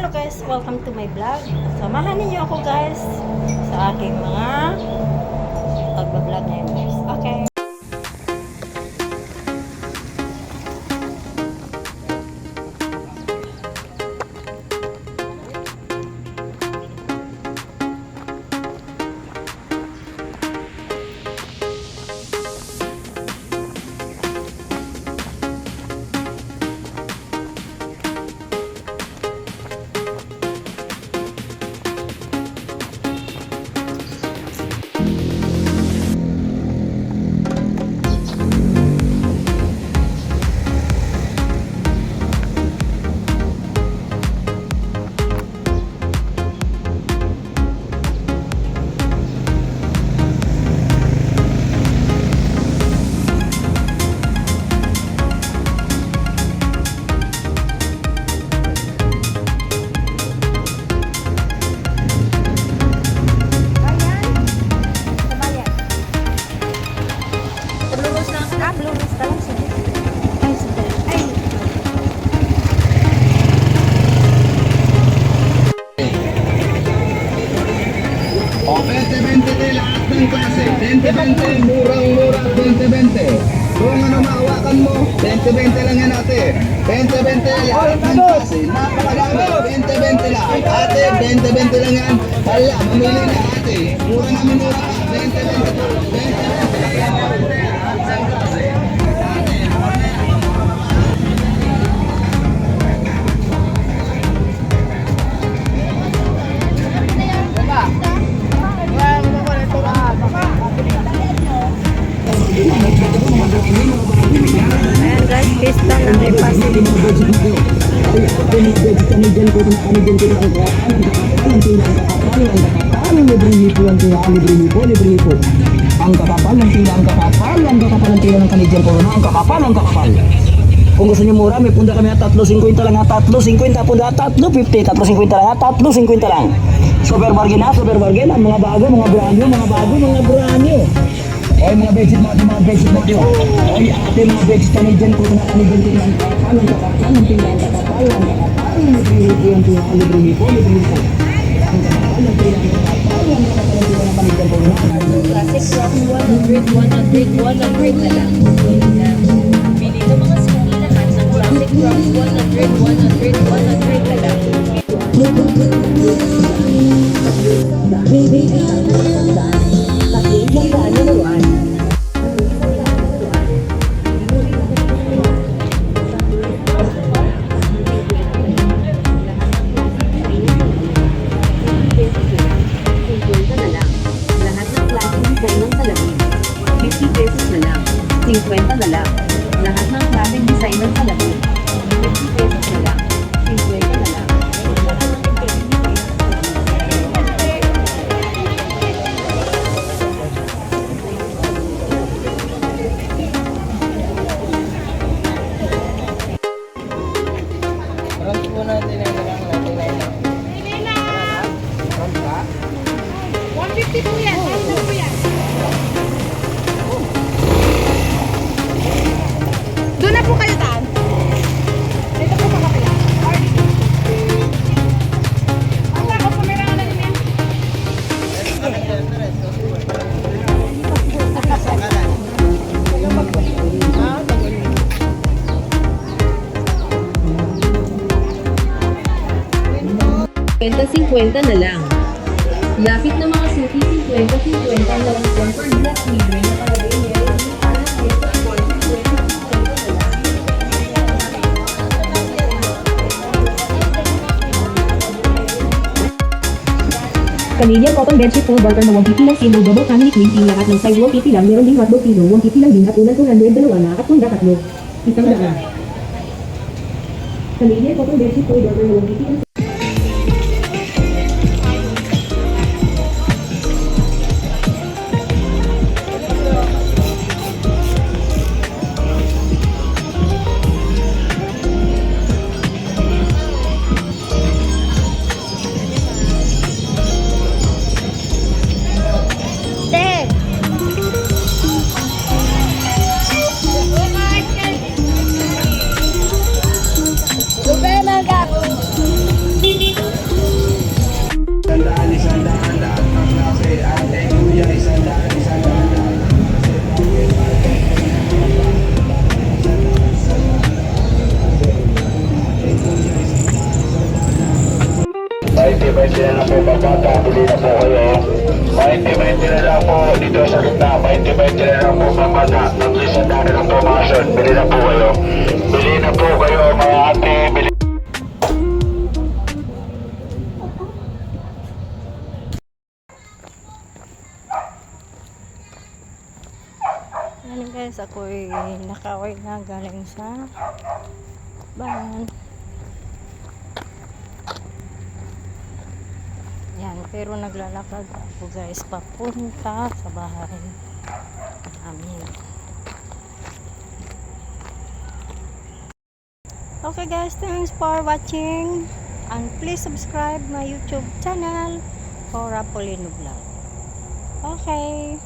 Hello guys, welcome to my vlog. Samahan niyo ako guys sa aking mga pagbablog ngayon guys. Okay. O, 20-20 din lahat ng klase. 20-20, murang-mura, 20-20. Kung ano mahawakan mo, 20-20 lang yan ate. 20-20 lahat ng klase. Napakarami, 20-20 lang. Ate, 20-20 lang yan. Hala, mamili na ate. Mura namin mura. 20-20. 20-20. Ayan guys, pista na may pasig. Ang kakapal ng tila, ang kakapal ng tila ng Canadian Corona, ang kakapal. Kung gusto niyo mura, may punda kami at 3.50 lang, 3.50 punda, 3.50, 3.50 lang, 3.50 lang. Super bargain na, super bargain. Ang mga bago, mga brand new. Oy, mga bedsheet natin. Oy, ate, mga bedsheet Canadian Corona, ang kakapal ng tila, ang kakapal, libre po. Ang kakapal ng tila, ng Canadian Corona. Classic rock 100 na lang. Bili ko mga skinny lahat ng classic rock 100 na lang. Lahat ng klaseng design ng salamin. 50 pesos na lang. 50 na lang. Lahat ng klaseng design ng salamin. 50 pesos na lang. 50 na lang. Doon na po kayo taan. Dito po sa kapila. Ang ako pumira na din. Kwenta 50 na lang. Lapit na mga suki 50 lang. Tempered glass libre na kalagay meron yung parang dito 50 na lang. Canadian cotton bedsheet full barter na 150 lang, single double family queen king, lahat ng size 150 lang, meron ding hotdog kilo, 150 lang din, hatulan 200, dalawa na, at punda tatlo. Isang daan. Canadian cotton bedsheet full barter na 150 lang. Super mega. 20-20 na lang po pagkata, bili na po kayo. 20-20 na lang po dito sa gitna, 20-20 na lang po pagkata, nag-isanda na lang po mga short, bili na po kayo. Bili na po kayo mga ate, bili. Yan guys, ako'y nakaway na galing sa bayan. Yan, pero naglalakad ako guys papunta sa bahay namin. Okay guys, thanks for watching and please subscribe my YouTube channel for Apolino Vlog. Okay.